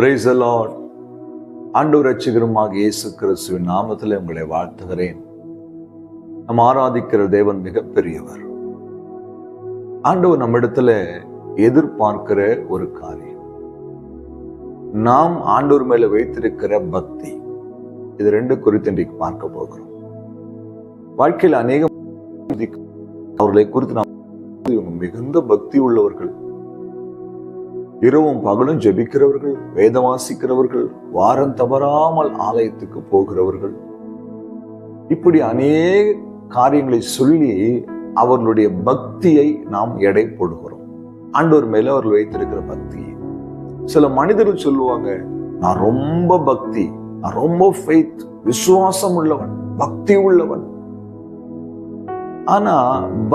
Praise the Lord. ஆண்டவர் இரட்சகருமாக இயேசு கிறிஸ்துவின் நாமத்தில் உங்களை வாழ்த்துகிறேன். நாம் ஆராதிக்கிற தேவன் மிகப்பெரியவர். ஆண்டவர் நம்மிடத்துல எதிர்பார்க்கிற ஒரு காரியம், நாம் ஆண்டவர் மேல வைத்திருக்கிற பக்தி. இது ரெண்டு குறித்து இன்றைக்கு பார்க்க போகிறோம். வாழ்க்கையில் அநேக அவர்களை குறித்து நாம் மிகுந்த பக்தி உள்ளவர்கள், இரவும் பகலும் ஜெபிக்கிறவர்கள், வேதம் வாசிக்கிறவர்கள், வாரம் தவறாமல் ஆலயத்துக்கு போகிறவர்கள், இப்படி அநேக காரியங்களை சொல்லி அவர்களுடைய பக்தியை நாம் எடை போடுகிறோம். ஆண்டவர் மேல அவர்கள் வைத்திருக்கிற பக்தி. சில மனிதர்கள் சொல்லுவாங்க, நான் ரொம்ப பக்தி, நான் ரொம்ப ஃபெய்த், விசுவாசம் உள்ளவன், பக்தி உள்ளவன். ஆனா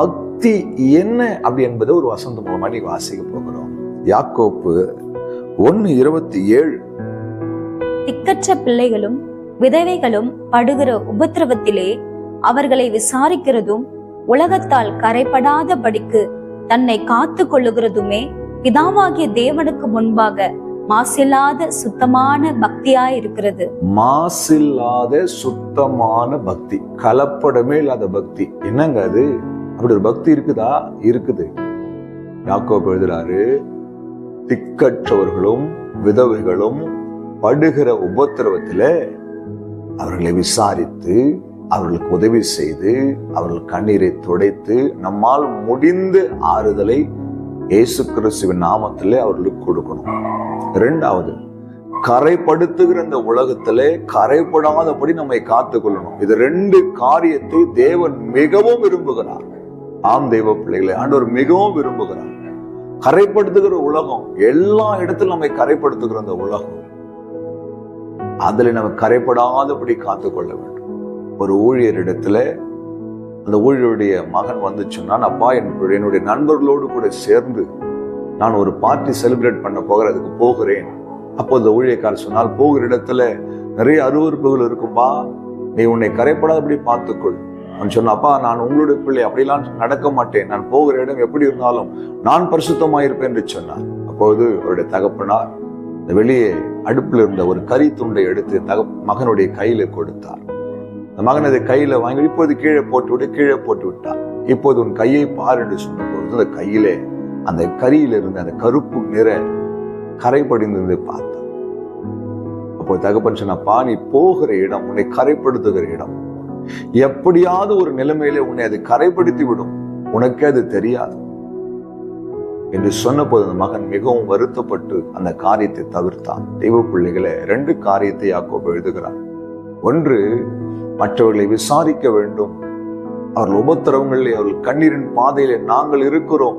பக்தி என்ன அப்படி என்பதை ஒரு வசனம் மூலமா நீங்க வாசிக்க போகிறோம். யாக்கோப்பு 1:27. திக்கற்ற பிள்ளைகளும் விதவைகளும் படுகிற உபத்திரவத்திலே அவர்களை விசாரிக்கிறதும் உலகத்தால் கரைபடாதபடிக்கு தன்னை காத்து கொள்ளுகிறதுமே பிதாவாகிய தேவனுக்கு முன்பாக மாசில்லாத சுத்தமான பக்தியாயிருக்கிறது. மாசில்லாத சுத்தமான பக்தி, கலப்படமே இல்லாத பக்தி. என்னங்க அது? அப்படி ஒரு பக்தி இருக்குதா? இருக்குது. யாக்கோபு எழுதுறாரு, திக்கற்றவர்களும் விதவைகளும் படுகிற உபத்திரவத்தில அவர்களை விசாரித்து அவர்களுக்கு உதவி செய்து அவர்கள் கண்ணீரை துடைத்து நம்மால் முடிந்த ஆறுதலை இயேசு கிறிஸ்துவின் நாமத்திலே அவர்களுக்கு கொடுக்கணும். இரண்டாவது, கரைப்படுத்துகிற இந்த உலகத்திலே கரைப்படாதபடி நம்மை காத்துக் கொள்ளணும். இது ரெண்டு காரியத்தை தேவன் மிகவும் விரும்புகிறார். ஆம் தெய்வ பிள்ளைகளை ஆண்டவர் மிகவும் விரும்புகிறார். கரைப்படுத்துகிற உலகம், எல்லா இடத்திலும் நம்மை கரைப்படுத்துகிற அந்த உலகம், அதுல நம்ம கரைப்படாதபடி காத்துக்கொள்ள வேண்டும். ஒரு ஊழியரிடத்துல அந்த ஊழியருடைய மகன் வந்து சொன்னான், அப்பா என்னுடைய நண்பர்களோடு கூட சேர்ந்து நான் ஒரு பார்ட்டி செலிப்ரேட் பண்ண போகிறதுக்கு போகிறேன். அப்போ அந்த ஊழியக்காரர் சொன்னால், போகிற இடத்துல நிறைய அருவருப்புகள் இருக்கும்பா, நீ உன்னை கரைப்படாதபடி பார்த்துக்கொள். அவன் சொன்னப்பா, நான் உங்களுடைய பிள்ளை, அப்படிலாம் நடக்க மாட்டேன், நான் போகிற இடம் எப்படி இருந்தாலும் நான் பரிசுத்தமாயிருப்பேன் என்று சொன்னார். அப்போது அவருடைய தகப்பனார் இந்த வெளியே அடுப்பில் இருந்த ஒரு கறி துண்டை எடுத்து மகனுடைய கையில கொடுத்தார். அந்த மகன் அதை கையில வாங்கி இப்போது கீழே போட்டு விட்டார். இப்போது உன் கையை பார் என்று சொன்னபோது அந்த கையிலே அந்த கறியில இருந்து அந்த கருப்பு நிற கரை படிந்து பார்த்தார். அப்போ தகப்பன் சொன்னப்பா, நீ போகிற இடம் உன்னை கரைப்படுத்துகிற இடம், எப்படியாவது ஒரு நிலைமையிலே உன்னை அது கரைப்படுத்தி விடும், உனக்கே அது தெரியாது என்று சொன்ன போது அந்த மகன் மிகவும் வருத்தப்பட்டு அந்த காரியத்தை தவிர்த்தான். தெய்வ பிள்ளைகளை, ரெண்டு காரியத்தை யாக்கோபு எழுதுகிறார். ஒன்று, மற்றவர்களை விசாரிக்க வேண்டும். அவர்கள் உபத்திரவங்களிலே, அவர்கள் கண்ணீரின் பாதையிலே நாங்கள் இருக்கிறோம்,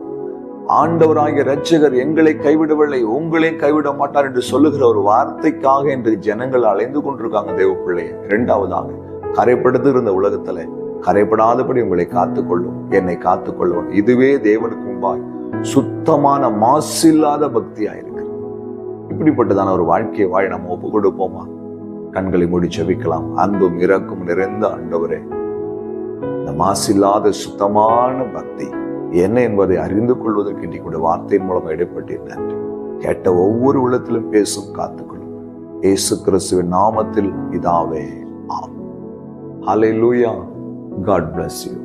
ஆண்டவராகிய இரட்சகர் எங்களை கைவிடவில்லை, உங்களையும் கைவிட மாட்டார் என்று சொல்லுகிற ஒரு வார்த்தைக்காக இன்று ஜனங்கள் அலைந்து கொண்டிருக்காங்க தெய்வ பிள்ளையை. இரண்டாவதாக, கரைப்படுத்துகிற இந்த உலகத்துல கரைப்படாதபடி உங்களை காத்துக்கொள்ளும், என்னை காத்துக்கொள்ளும். இதுவே தேவனுக்கு முன்பாய் சுத்தமான மாசில்லாத பக்தியாயிருக்கிறது. இப்படிப்பட்டதான ஒரு வாழ்க்கையை வாழ நம்ம ஒப்பு கொடுப்போமா? கண்களை மூடி ஜெபிக்கலாம். அன்பும் இரக்கும் நிறைந்த ஆண்டவரே, இந்த மாசில்லாத சுத்தமான பக்தி என்ன என்பதை அறிந்து கொள்வதற்கு இன்றைக்கு வார்த்தையின் மூலம் இடைப்பட்டேன். கேட்ட ஒவ்வொரு உள்ளத்திலும் பேசும், காத்துக்கொள்ளும். இயேசு கிறிஸ்துவின் நாமத்தில் பிதாவே, ஆமென். Hallelujah. God bless you.